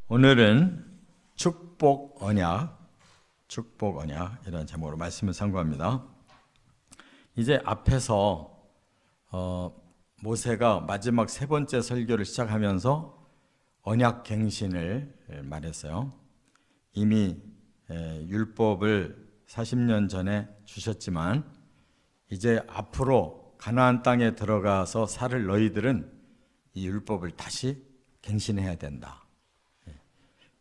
오늘은 축복 언약 이라는 제목으로 말씀을 상고합니다. 이제 앞에서 모세가 마지막 세 번째 설교를 시작하면서 언약 갱신을 말했어요. 이미 율법을 40년 전에 주셨지만 이제 앞으로 가나안 땅에 들어가서 살 너희들은 이 율법을 다시 갱신해야 된다.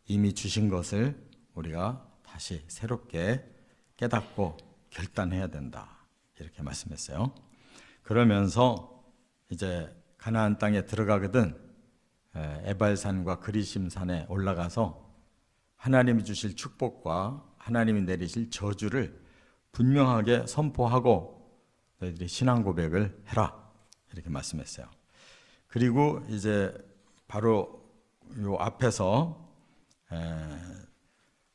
이미 주신 것을 우리가 다시 새롭게 깨닫고 결단해야 된다. 이렇게 말씀했어요. 그러면서 이제 가나안 땅에 들어가거든 에발산과 그리심산에 올라가서 하나님이 주실 축복과 하나님이 내리실 저주를 분명하게 선포하고 너희들이 신앙 고백을 해라. 이렇게 말씀했어요. 그리고 이제 바로 요 앞에서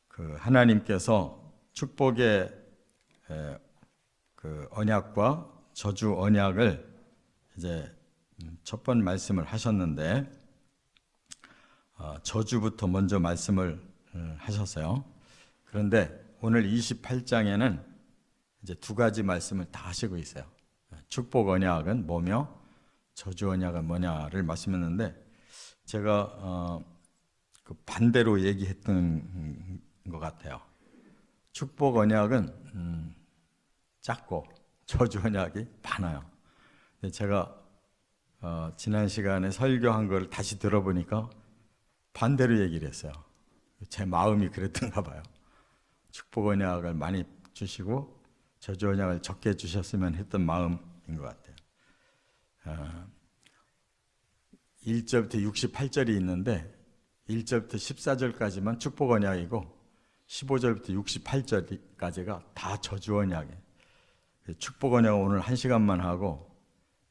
그 하나님께서 축복의 그 언약과 저주 언약을 이제 첫 번 말씀을 하셨는데 저주부터 먼저 말씀을 하셨어요. 그런데 오늘 28장에는 이제 두 가지 말씀을 다 하시고 있어요. 축복 언약은 뭐며 저주 언약은 뭐냐를 말씀했는데 제가 그 반대로 얘기했던 것 같아요. 축복 언약은 작고 저주 언약이 많아요. 제가 지난 시간에 설교한 걸 다시 들어보니까 반대로 얘기를 했어요. 제 마음이 그랬던가 봐요. 축복 언약을 많이 주시고 저주 언약을 적게 주셨으면 했던 마음인 것 같아요. 1절부터 68절이 있는데 1절부터 14절까지만 축복 언약이고 15절부터 68절까지가 다 저주 언약이에요. 축복 언약은 오늘 1시간만 하고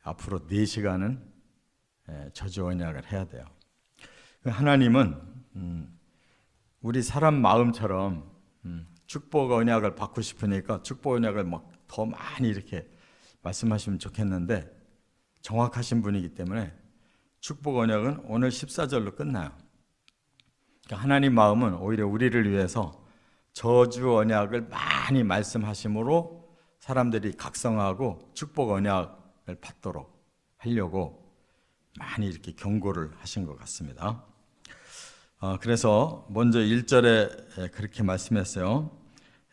앞으로 4시간은 저주 언약을 해야 돼요. 하나님은 우리 사람 마음처럼 축복 언약을 받고 싶으니까 축복 언약을 막 더 많이 이렇게 말씀하시면 좋겠는데 정확하신 분이기 때문에 축복 언약은 오늘 14절로 끝나요. 그러니까 하나님 마음은 오히려 우리를 위해서 저주 언약을 많이 말씀하심으로 사람들이 각성하고 축복 언약을 받도록 하려고 많이 이렇게 경고를 하신 것 같습니다. 그래서 먼저 1절에 그렇게 말씀했어요.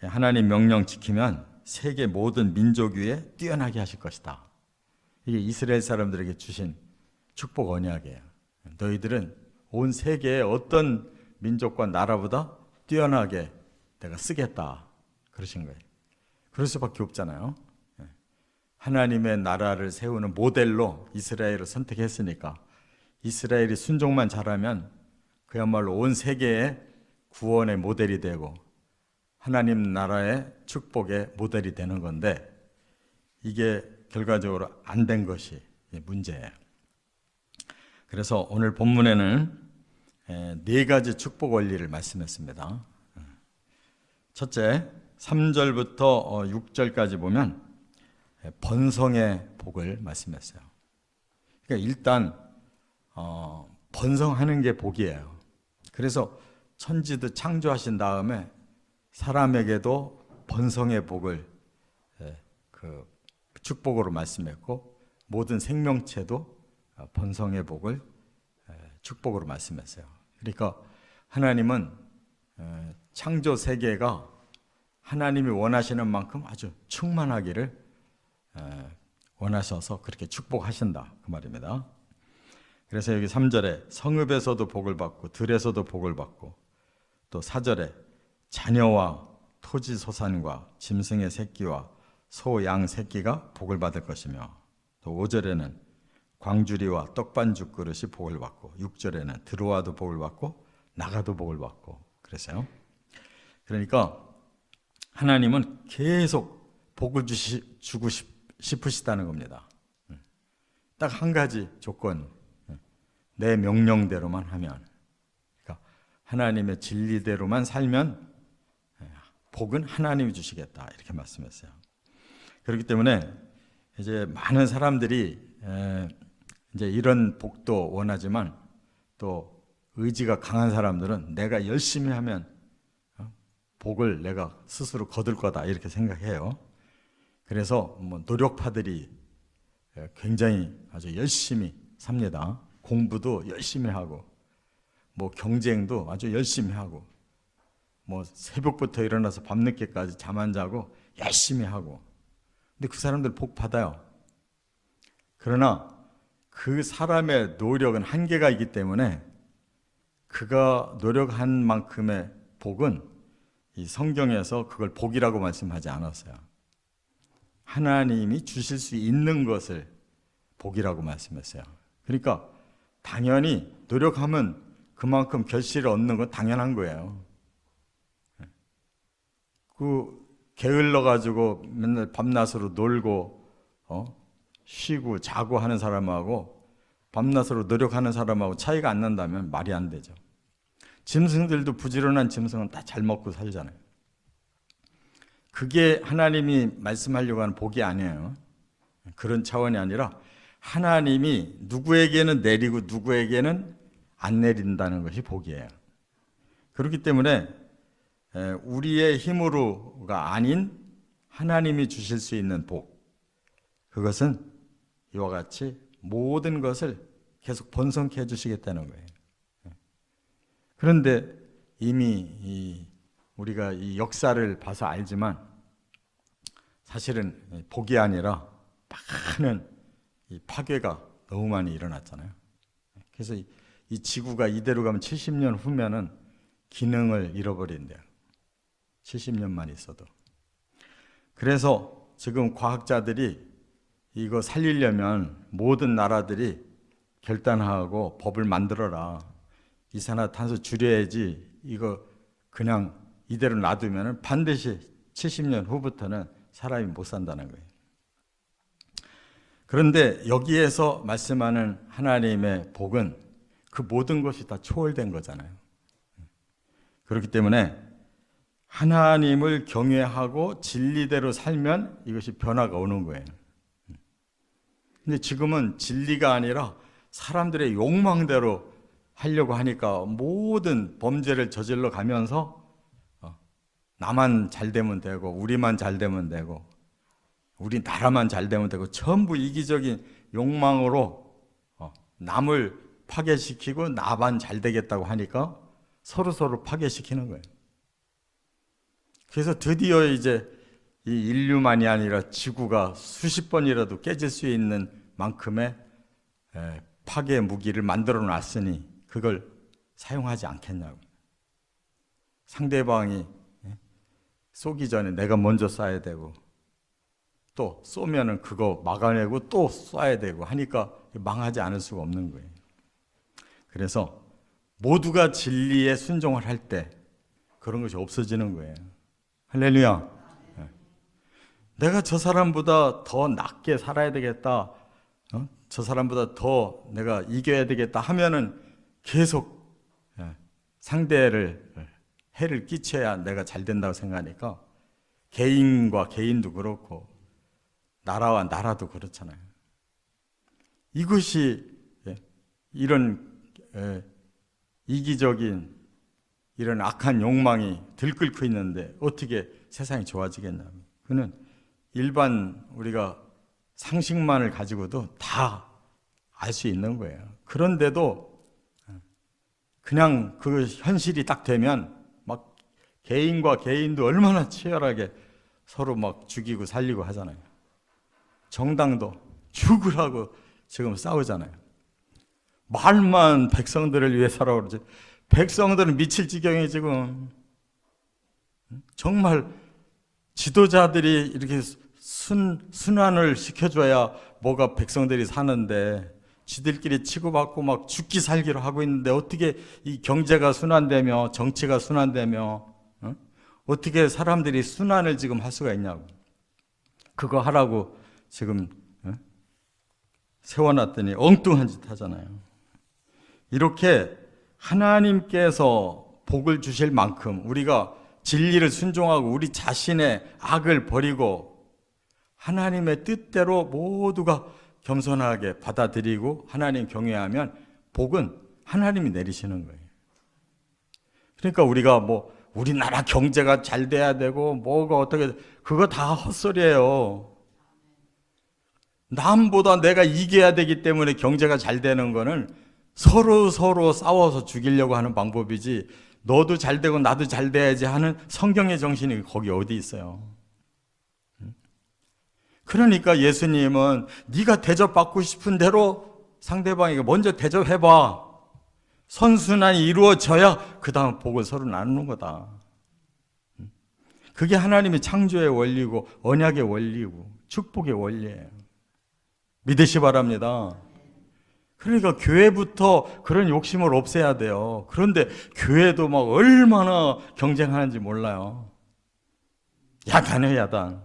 하나님 명령 지키면 세계 모든 민족 위에 뛰어나게 하실 것이다. 이게 이스라엘 사람들에게 주신 축복 언약이에요. 너희들은 온 세계의 어떤 민족과 나라보다 뛰어나게 내가 쓰겠다. 그러신 거예요. 그럴 수밖에 없잖아요. 하나님의 나라를 세우는 모델로 이스라엘을 선택했으니까 이스라엘이 순종만 잘하면 그야말로 온 세계의 구원의 모델이 되고 하나님 나라의 축복의 모델이 되는 건데 이게 결과적으로 안 된 것이 문제예요. 그래서 오늘 본문에는 4가지 축복 원리를 말씀했습니다. 첫째, 3절부터 6절까지 보면 번성의 복을 말씀했어요. 그러니까 일단 번성하는 게 복이에요. 그래서 천지도 창조하신 다음에 사람에게도 번성의 복을 그 축복으로 말씀했고 모든 생명체도 번성의 복을 축복으로 말씀했어요. 그러니까 하나님은 창조 세계가 하나님이 원하시는 만큼 아주 충만하기를 원하셔서 그렇게 축복하신다 그 말입니다. 그래서 여기 3절에 성읍에서도 복을 받고 들에서도 복을 받고 또 4절에 자녀와 토지 소산과 짐승의 새끼와 소, 양 새끼가 복을 받을 것이며 또 5절에는 광주리와 떡반죽 그릇이 복을 받고 6절에는 들어와도 복을 받고 나가도 복을 받고 그랬어요. 그러니까 하나님은 계속 복을 주고 싶으시다는 겁니다. 딱 한 가지 조건, 내 명령대로만 하면, 그러니까 하나님의 진리대로만 살면 복은 하나님이 주시겠다 이렇게 말씀했어요. 그렇기 때문에 이제 많은 사람들이 이제 이런 복도 원하지만 또 의지가 강한 사람들은 내가 열심히 하면 복을 내가 스스로 거둘 거다 이렇게 생각해요. 그래서 노력파들이 굉장히 아주 열심히 삽니다. 공부도 열심히 하고 경쟁도 아주 열심히 하고 새벽부터 일어나서 밤늦게까지 잠 안 자고 열심히 하고. 근데 그 사람들 복 받아요. 그러나 그 사람의 노력은 한계가 있기 때문에 그가 노력한 만큼의 복은 이 성경에서 그걸 복이라고 말씀하지 않았어요. 하나님이 주실 수 있는 것을 복이라고 말씀했어요. 그러니까 당연히 노력하면 그만큼 결실을 얻는 건 당연한 거예요. 게을러 가지고 맨날 밤낮으로 놀고 쉬고 자고 하는 사람하고 밤낮으로 노력하는 사람하고 차이가 안 난다면 말이 안 되죠. 짐승들도 부지런한 짐승은 다 잘 먹고 살잖아요. 그게 하나님이 말씀하려고 하는 복이 아니에요. 그런 차원이 아니라 하나님이 누구에게는 내리고 누구에게는 안 내린다는 것이 복이에요. 그렇기 때문에 우리의 힘으로가 아닌 하나님이 주실 수 있는 복, 그것은 이와 같이 모든 것을 계속 번성케 해주시겠다는 거예요. 그런데 이미 우리가 이 역사를 봐서 알지만 사실은 복이 아니라 많은 이 파괴가 너무 많이 일어났잖아요. 그래서 이 지구가 이대로 가면 70년 후면은 기능을 잃어버린대요. 70년만 있어도. 그래서 지금 과학자들이 이거 살리려면 모든 나라들이 결단하고 법을 만들어라. 이산화탄소 줄여야지. 이거 그냥 이대로 놔두면 반드시 70년 후부터는 사람이 못 산다는 거예요. 그런데 여기에서 말씀하는 하나님의 복은 그 모든 것이 다 초월된 거잖아요. 그렇기 때문에 하나님을 경외하고 진리대로 살면 이것이 변화가 오는 거예요. 근데 지금은 진리가 아니라 사람들의 욕망대로 하려고 하니까 모든 범죄를 저질러 가면서 나만 잘 되면 되고 우리만 잘 되면 되고 우리 나라만 잘 되면 되고 전부 이기적인 욕망으로 남을 파괴시키고 나만 잘 되겠다고 하니까 서로 파괴시키는 거예요. 그래서 드디어 이제 이 인류만이 아니라 지구가 수십 번이라도 깨질 수 있는 만큼의 파괴 무기를 만들어 놨으니 그걸 사용하지 않겠냐고. 상대방이 쏘기 전에 내가 먼저 쏴야 되고 또 쏘면은 그거 막아내고 또 쏴야 되고 하니까 망하지 않을 수가 없는 거예요. 그래서 모두가 진리에 순종을 할 때 그런 것이 없어지는 거예요. 할렐루야. 내가 저 사람보다 더 낫게 살아야 되겠다. 저 사람보다 더 내가 이겨야 되겠다 하면은 계속 상대를 해를 끼쳐야 내가 잘 된다고 생각하니까 개인과 개인도 그렇고 나라와 나라도 그렇잖아요. 이것이 이런 이기적인 이런 악한 욕망이 들끓고 있는데 어떻게 세상이 좋아지겠냐고. 그는 일반 우리가 상식만을 가지고도 다 알 수 있는 거예요. 그런데도 그냥 그 현실이 딱 되면 막 개인과 개인도 얼마나 치열하게 서로 막 죽이고 살리고 하잖아요. 정당도 죽으라고 지금 싸우잖아요. 말만 백성들을 위해 살아오 그러지. 백성들은 미칠 지경에 지금 정말 지도자들이 이렇게 순환을 시켜줘야 뭐가 백성들이 사는데 지들끼리 치고받고 막 죽기 살기로 하고 있는데 어떻게 이 경제가 순환되며 정치가 순환되며 어떻게 사람들이 순환을 지금 할 수가 있냐고. 그거 하라고 지금 세워놨더니 엉뚱한 짓 하잖아요. 이렇게 하나님께서 복을 주실 만큼 우리가 진리를 순종하고 우리 자신의 악을 버리고 하나님의 뜻대로 모두가 겸손하게 받아들이고 하나님 경외하면 복은 하나님이 내리시는 거예요. 그러니까 우리가 뭐 우리나라 경제가 잘 돼야 되고 뭐가 어떻게, 그거 다 헛소리예요. 남보다 내가 이겨야 되기 때문에 경제가 잘 되는 거는 서로 싸워서 죽이려고 하는 방법이지, 너도 잘 되고 나도 잘 돼야지 하는 성경의 정신이 거기 어디 있어요. 그러니까 예수님은 네가 대접받고 싶은 대로 상대방에게 먼저 대접해봐. 선순환이 이루어져야 그 다음 복을 서로 나누는 거다. 그게 하나님의 창조의 원리고 언약의 원리고 축복의 원리예요. 믿으시 바랍니다. 그러니까 교회부터 그런 욕심을 없애야 돼요. 그런데 교회도 막 얼마나 경쟁하는지 몰라요. 야단이에요, 야단.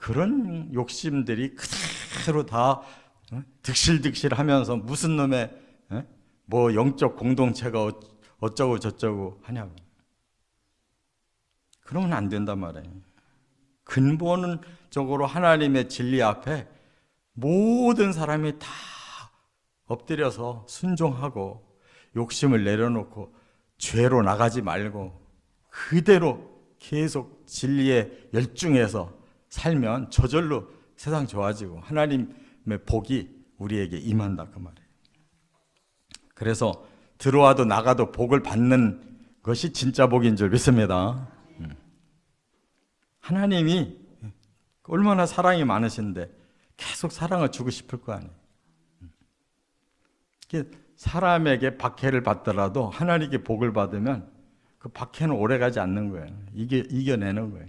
그런 욕심들이 그대로 다 득실득실 하면서 무슨 놈의 뭐 영적 공동체가 어쩌고 저쩌고 하냐고. 그러면 안 된단 말이에요. 근본적으로 하나님의 진리 앞에 모든 사람이 다 엎드려서 순종하고 욕심을 내려놓고 죄로 나가지 말고 그대로 계속 진리에 열중해서 살면 저절로 세상 좋아지고 하나님의 복이 우리에게 임한다, 그 말이에요. 그래서 들어와도 나가도 복을 받는 것이 진짜 복인 줄 믿습니다. 하나님이 얼마나 사랑이 많으신데 계속 사랑을 주고 싶을 거 아니에요. 사람에게 박해를 받더라도 하나님께 복을 받으면 그 박해는 오래가지 않는 거예요. 이겨내는 거예요.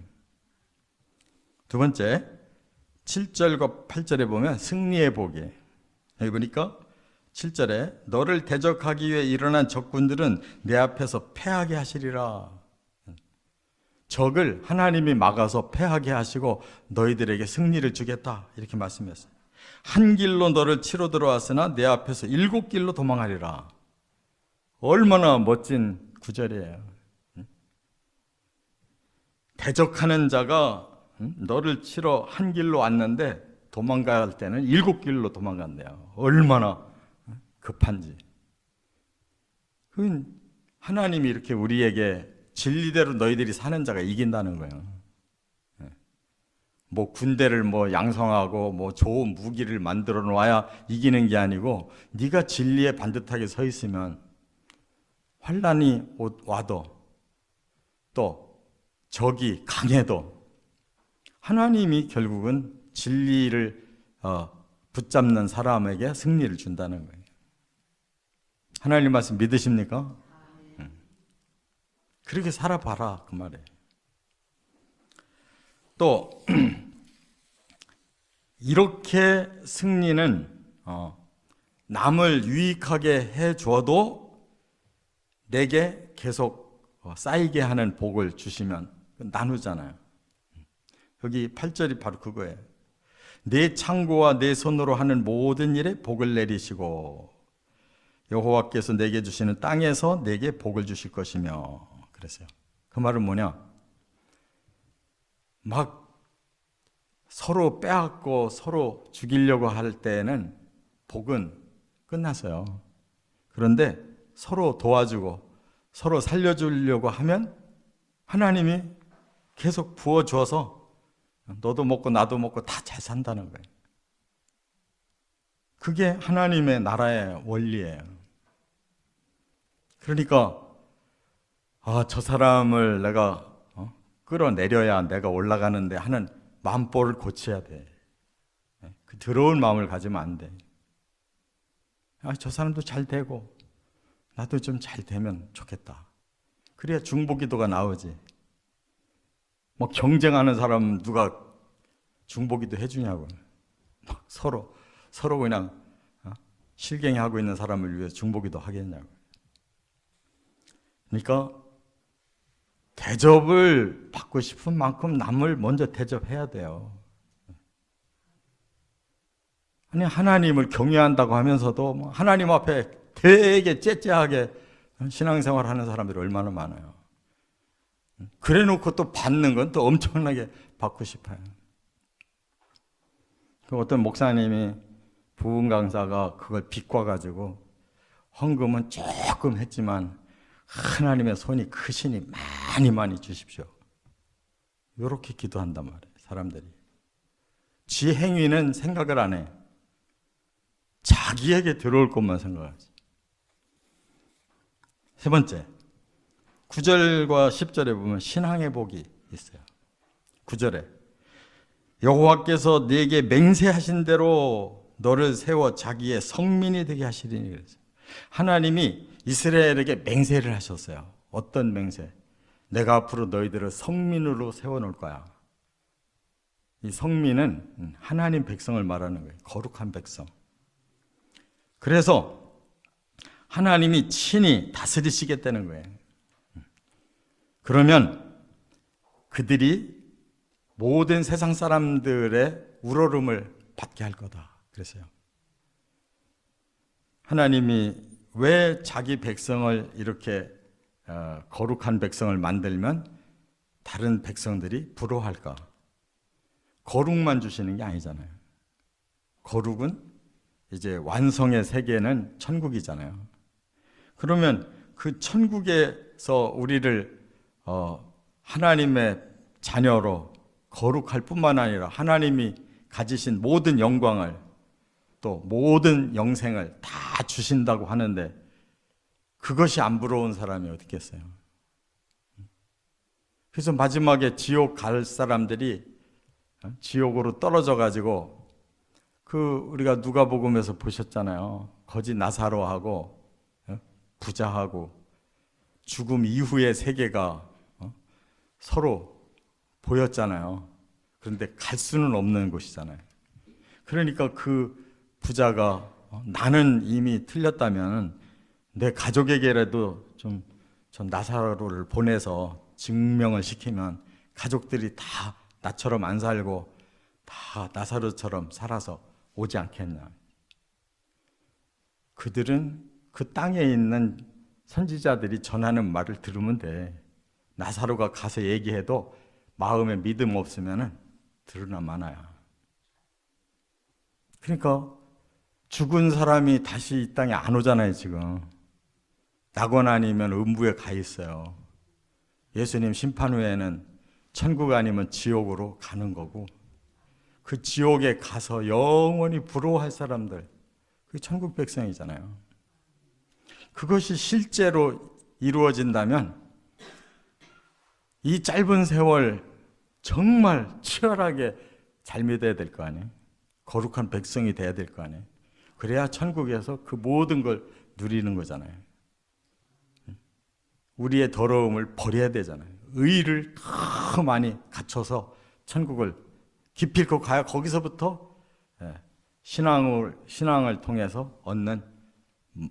두 번째, 7절과 8절에 보면 승리의 복이에요. 여기 보니까 7절에 너를 대적하기 위해 일어난 적군들은 내 앞에서 패하게 하시리라. 적을 하나님이 막아서 패하게 하시고 너희들에게 승리를 주겠다, 이렇게 말씀했어요. 한 길로 너를 치러 들어왔으나 내 앞에서 7길로 도망하리라. 얼마나 멋진 구절이에요. 대적하는 자가 너를 치러 한 길로 왔는데 도망갈 때는 7길로 도망간대요. 얼마나 급한지. 그건 하나님이 이렇게 우리에게 진리대로 너희들이 사는 자가 이긴다는 거예요. 뭐 군대를 뭐 양성하고 뭐 좋은 무기를 만들어 놓아야 이기는 게 아니고, 네가 진리에 반듯하게 서 있으면 환난이 와도 또 적이 강해도 하나님이 결국은 진리를 붙잡는 사람에게 승리를 준다는 거예요. 하나님 말씀 믿으십니까? 그렇게 살아봐라, 그 말이에요. 또 이렇게 승리는 남을 유익하게 해줘도 내게 계속 쌓이게 하는 복을 주시면 나누잖아요. 여기 8절이 바로 그거예요. 내 창고와 내 손으로 하는 모든 일에 복을 내리시고 여호와께서 내게 주시는 땅에서 내게 복을 주실 것이며. 그랬어요. 그 말은 뭐냐? 막 서로 빼앗고 서로 죽이려고 할 때는 복은 끝났어요. 그런데 서로 도와주고 서로 살려주려고 하면 하나님이 계속 부어줘서 너도 먹고 나도 먹고 다 잘 산다는 거예요. 그게 하나님의 나라의 원리예요. 그러니까 저 사람을 내가 끌어내려야 내가 올라가는데 하는 마음보를 고쳐야 돼. 그 더러운 마음을 가지면 안 돼. 저 사람도 잘 되고 나도 좀 잘 되면 좋겠다. 그래야 중보기도가 나오지. 뭐 경쟁하는 사람 누가 중보기도 해주냐고. 막 서로 그냥 실갱이하고 있는 사람을 위해 중보기도 하겠냐고. 그러니까 대접을 받고 싶은 만큼 남을 먼저 대접해야 돼요. 아니, 하나님을 경외한다고 하면서도 하나님 앞에 되게 째째하게 신앙생활 하는 사람들이 얼마나 많아요. 그래 놓고 또 받는 건 또 엄청나게 받고 싶어요. 어떤 목사님이, 부흥 강사가 그걸 비꼬아가지고 헌금은 조금 했지만 하나님의 손이 크시니 많이 주십시오. 이렇게 기도한단 말이에요. 사람들이. 지 행위는 생각을 안 해. 자기에게 들어올 것만 생각하지. 세 번째, 9절과 10절에 보면 신앙의 복이 있어요. 9절에 여호와께서 네게 맹세하신 대로 너를 세워 자기의 성민이 되게 하시리니 그랬어요. 하나님이 이스라엘에게 맹세를 하셨어요. 어떤 맹세? 내가 앞으로 너희들을 성민으로 세워놓을 거야. 이 성민은 하나님 백성을 말하는 거예요. 거룩한 백성. 그래서 하나님이 친히 다스리시겠다는 거예요. 그러면 그들이 모든 세상 사람들의 우러름을 받게 할 거다. 그랬어요. 하나님이 왜 자기 백성을 이렇게 거룩한 백성을 만들면 다른 백성들이 부러워할까? 거룩만 주시는 게 아니잖아요. 거룩은 이제 완성의 세계는 천국이잖아요. 그러면 그 천국에서 우리를 하나님의 자녀로 거룩할 뿐만 아니라 하나님이 가지신 모든 영광을 또 모든 영생을 다 주신다고 하는데 그것이 안 부러운 사람이 어디 있겠어요? 그래서 마지막에 지옥 갈 사람들이 지옥으로 떨어져 가지고 우리가 누가복음에서 보셨잖아요. 거지 나사로하고 부자하고 죽음 이후의 세계가 서로 보였잖아요. 그런데 갈 수는 없는 곳이잖아요. 그러니까 그 부자가 나는 이미 틀렸다면 내 가족에게라도 좀 전 나사로를 보내서 증명을 시키면 가족들이 다 나처럼 안 살고 다 나사로처럼 살아서 오지 않겠냐. 그들은 그 땅에 있는 선지자들이 전하는 말을 들으면 돼. 나사로가 가서 얘기해도 마음에 믿음 없으면 들으나 마나야. 그러니까 죽은 사람이 다시 이 땅에 안 오잖아요. 지금 낙원 아니면 음부에 가 있어요. 예수님 심판 후에는 천국 아니면 지옥으로 가는 거고, 그 지옥에 가서 영원히 부러워할 사람들, 그게 천국 백성이잖아요. 그것이 실제로 이루어진다면 이 짧은 세월 정말 치열하게 잘 믿어야 될 거 아니에요. 거룩한 백성이 돼야 될 거 아니에요. 그래야 천국에서 그 모든 걸 누리는 거잖아요. 우리의 더러움을 버려야 되잖아요. 의를 더 많이 갖춰서 천국을 기필코 가야 거기서부터 신앙을 통해서 얻는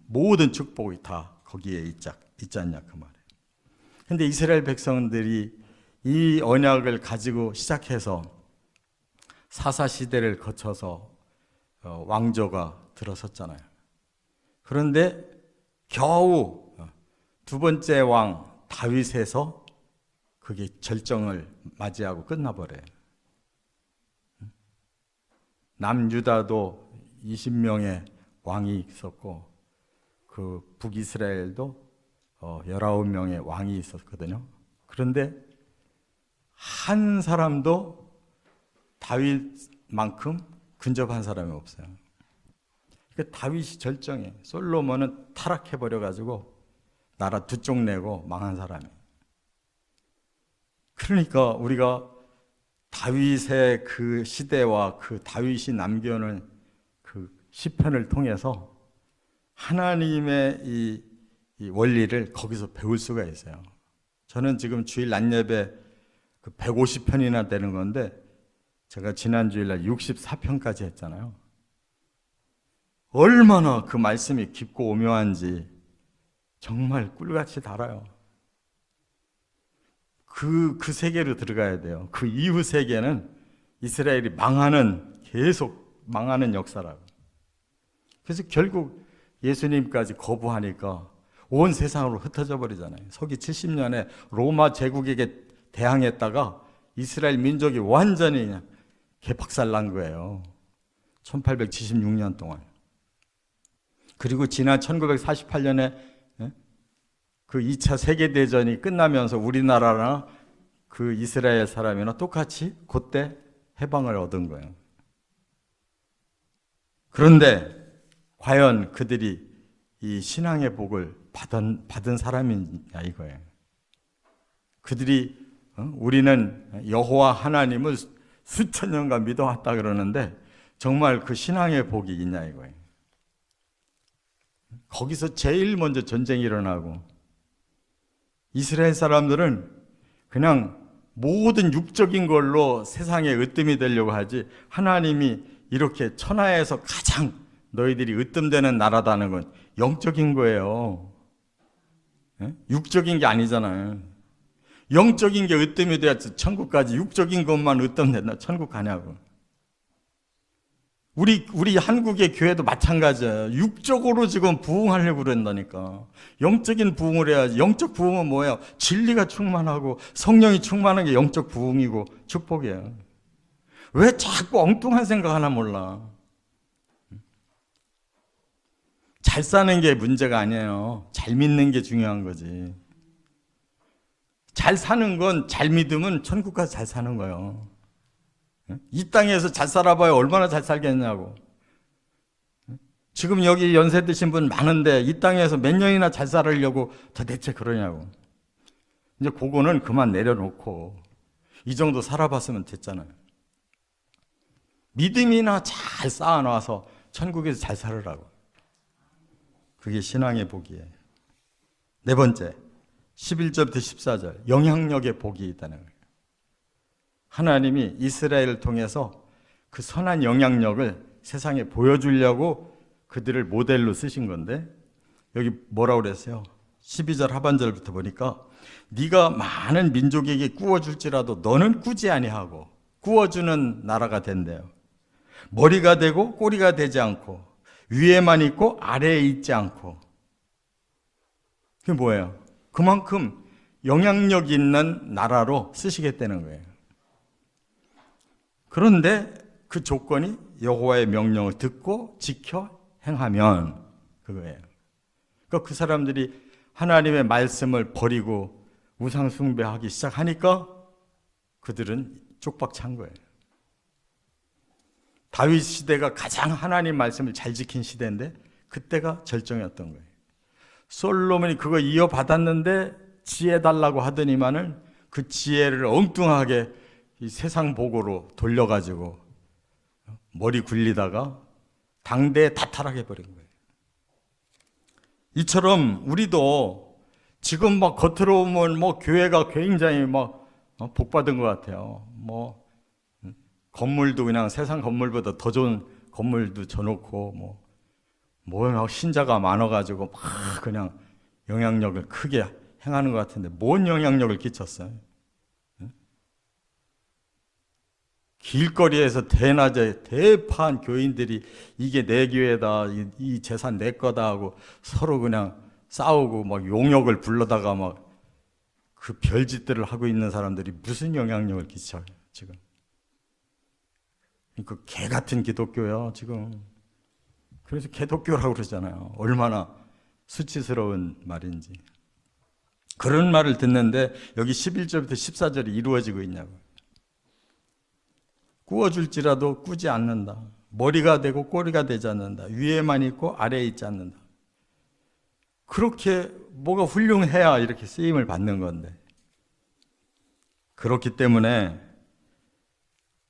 모든 축복이 다 거기에 있지 않냐 그 말이에요. 근데 이스라엘 백성들이 이 언약을 가지고 시작해서 사사시대를 거쳐서 왕조가 들어섰잖아요. 그런데 겨우 두 번째 왕 다윗에서 그게 절정을 맞이하고 끝나버려요. 남유다도 20명의 왕이 있었고 그 북이스라엘도 19명의 왕이 있었거든요. 그런데 한 사람도 다윗만큼 근접한 사람이 없어요. 그러니까 다윗이 절정해. 솔로몬은 타락해버려가지고 나라 두 쪽 내고 망한 사람이에요. 그러니까 우리가 다윗의 그 시대와 그 다윗이 남겨놓은 그 시편을 통해서 하나님의 이 원리를 거기서 배울 수가 있어요. 저는 지금 주일 낮 예배 그 150편이나 되는 건데 제가 지난 주일날 64편까지 했잖아요. 얼마나 그 말씀이 깊고 오묘한지 정말 꿀같이 달아요. 그 세계로 들어가야 돼요. 그 이후 세계는 이스라엘이 계속 망하는 역사라고. 그래서 결국 예수님까지 거부하니까 온 세상으로 흩어져 버리잖아요. 서기 70년에 로마 제국에게 대항했다가 이스라엘 민족이 완전히 그냥 개박살 난 거예요. 1876년 동안. 그리고 지난 1948년에 그 2차 세계대전이 끝나면서 우리나라나 그 이스라엘 사람이나 똑같이 그때 해방을 얻은 거예요. 그런데 과연 그들이 이 신앙의 복을 받은 사람이냐 이거예요. 그들이 우리는 여호와 하나님을 수천 년간 믿어왔다 그러는데 정말 그 신앙의 복이 있냐 이거예요. 거기서 제일 먼저 전쟁이 일어나고 이스라엘 사람들은 그냥 모든 육적인 걸로 세상에 으뜸이 되려고 하지, 하나님이 이렇게 천하에서 가장 너희들이 으뜸되는 나라다는 건 영적인 거예요. 육적인 게 아니잖아요. 영적인 게 으뜸이 돼야지 천국 가지. 육적인 것만 으뜸된다 천국 가냐고. 우리 한국의 교회도 마찬가지예요. 육적으로 지금 부흥하려고 그런다니까. 영적인 부흥을 해야지. 영적 부흥은 뭐예요? 진리가 충만하고 성령이 충만한 게 영적 부흥이고 축복이에요. 왜 자꾸 엉뚱한 생각 하나 몰라. 잘 사는 게 문제가 아니에요. 잘 믿는 게 중요한 거지. 잘 사는 건 잘 믿으면 천국 가서 잘 사는 거예요. 이 땅에서 잘 살아봐야 얼마나 잘 살겠냐고. 지금 여기 연세 드신 분 많은데 이 땅에서 몇 년이나 잘 살으려고 도대체 그러냐고. 이제 그거는 그만 내려놓고 이 정도 살아봤으면 됐잖아요. 믿음이나 잘 쌓아놔서 천국에서 잘 살으라고. 그게 신앙의 복이에요. 네 번째, 11절부터 14절, 영향력의 복이 있다는 거예요. 하나님이 이스라엘을 통해서 그 선한 영향력을 세상에 보여주려고 그들을 모델로 쓰신 건데, 여기 뭐라고 그랬어요? 12절 하반절부터 보니까 네가 많은 민족에게 꾸어줄지라도 너는 꾸지 아니하고 꾸어주는 나라가 된대요. 머리가 되고 꼬리가 되지 않고 위에만 있고 아래에 있지 않고. 그게 뭐예요? 그만큼 영향력 있는 나라로 쓰시겠다는 거예요. 그런데 그 조건이 여호와의 명령을 듣고 지켜 행하면 그거예요. 그러니까 그 사람들이 하나님의 말씀을 버리고 우상 숭배하기 시작하니까 그들은 쪽박 찬 거예요. 다윗 시대가 가장 하나님 말씀을 잘 지킨 시대인데 그때가 절정이었던 거예요. 솔로몬이 그거 이어받았는데 지혜 달라고 하더니만은 그 지혜를 엉뚱하게 이 세상 복으로 돌려가지고 머리 굴리다가 당대에 다 타락해버린 거예요. 이처럼 우리도 지금 막 겉으로 보면 뭐 교회가 굉장히 막 복받은 것 같아요. 뭐 건물도 그냥 세상 건물보다 더 좋은 건물도 져놓고 뭐 신자가 많아가지고 막 그냥 영향력을 크게 행하는 것 같은데 뭔 영향력을 끼쳤어요? 길거리에서 대낮에 대파한 교인들이 이게 내 교회다, 이 재산 내 거다 하고 서로 그냥 싸우고 막 용역을 불러다가 막 그 별짓들을 하고 있는 사람들이 무슨 영향력을 끼쳐요 지금? 그 개 같은 기독교요 지금. 그래서 개독교라고 그러잖아요. 얼마나 수치스러운 말인지. 그런 말을 듣는데 여기 11절부터 14절이 이루어지고 있냐고. 꾸어줄지라도 꾸지 않는다. 머리가 되고 꼬리가 되지 않는다. 위에만 있고 아래에 있지 않는다. 그렇게 뭐가 훌륭해야 이렇게 쓰임을 받는 건데. 그렇기 때문에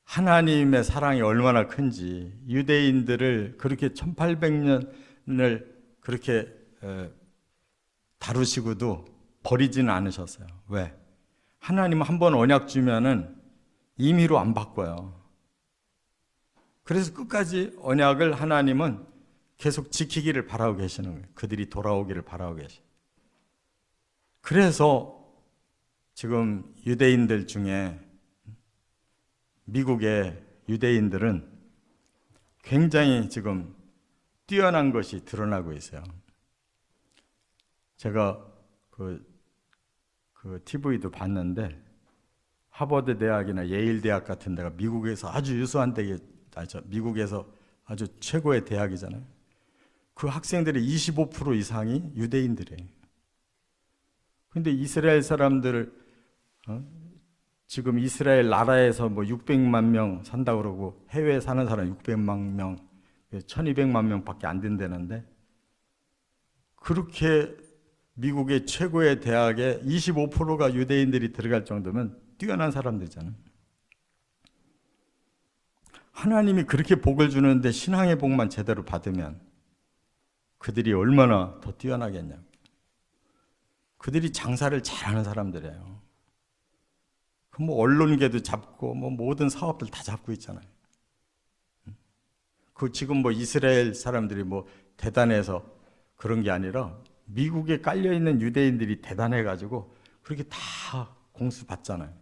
하나님의 사랑이 얼마나 큰지 유대인들을 그렇게 1800년을 그렇게 다루시고도 버리지는 않으셨어요. 왜? 하나님은 한번 언약 주면은 임의로 안 바꿔요. 그래서 끝까지 언약을 하나님은 계속 지키기를 바라고 계시는 거예요. 그들이 돌아오기를 바라고 계셔요. 그래서 지금 유대인들 중에 미국의 유대인들은 굉장히 지금 뛰어난 것이 드러나고 있어요. 제가 그 TV도 봤는데 하버드 대학이나 예일 대학 같은 데가 미국에서 아주 유수한 미국에서 아주 최고의 대학이잖아요. 그 학생들의 25% 이상이 유대인들이에요. 근데 이스라엘 사람들 지금 이스라엘 나라에서 뭐 600만 명 산다고 그러고 해외에 사는 사람 600만 명, 1200만 명밖에 안 된다는데, 그렇게 미국의 최고의 대학에 25%가 유대인들이 들어갈 정도면 뛰어난 사람들이잖아요. 하나님이 그렇게 복을 주는데 신앙의 복만 제대로 받으면 그들이 얼마나 더 뛰어나겠냐고. 그들이 장사를 잘하는 사람들이에요. 뭐 언론계도 잡고 뭐 모든 사업들 다 잡고 있잖아요. 그 지금 뭐 이스라엘 사람들이 뭐 대단해서 그런 게 아니라 미국에 깔려 있는 유대인들이 대단해 가지고 그렇게 다 공수 받잖아요.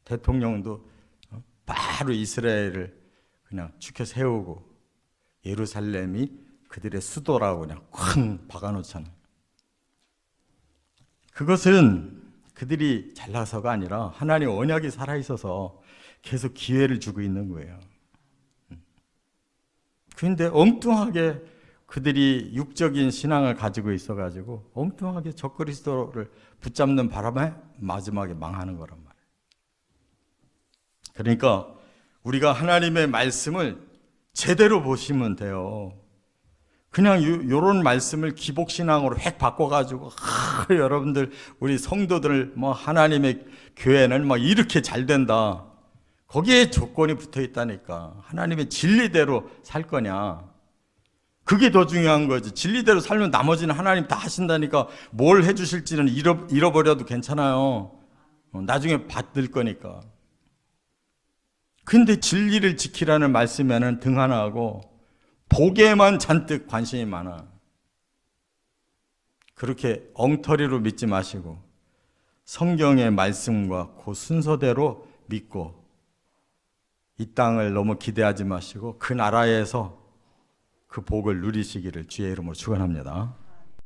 대통령도 바로 이스라엘을 그냥 추켜 세우고 예루살렘이 그들의 수도라고 그냥 쾅 박아놓잖아요. 그것은 그들이 잘나서가 아니라 하나님 언약이 살아있어서 계속 기회를 주고 있는 거예요. 그런데 엉뚱하게 그들이 육적인 신앙을 가지고 있어가지고 엉뚱하게 적그리스도를 붙잡는 바람에 마지막에 망하는 거란 말이에요. 그러니까 우리가 하나님의 말씀을 제대로 보시면 돼요. 그냥 요런 말씀을 기복신앙으로 획 바꿔가지고 여러분들 우리 성도들 뭐 하나님의 교회는 막 이렇게 잘 된다, 거기에 조건이 붙어 있다니까. 하나님의 진리대로 살 거냐, 그게 더 중요한 거지. 진리대로 살면 나머지는 하나님 다 하신다니까. 뭘 해주실지는 잃어버려도 괜찮아요. 나중에 받을 거니까. 근데 진리를 지키라는 말씀에는 등 하나 하고 복에만 잔뜩 관심이 많아. 그렇게 엉터리로 믿지 마시고 성경의 말씀과 그 순서대로 믿고 이 땅을 너무 기대하지 마시고 그 나라에서 그 복을 누리시기를 주의 이름으로 축원합니다.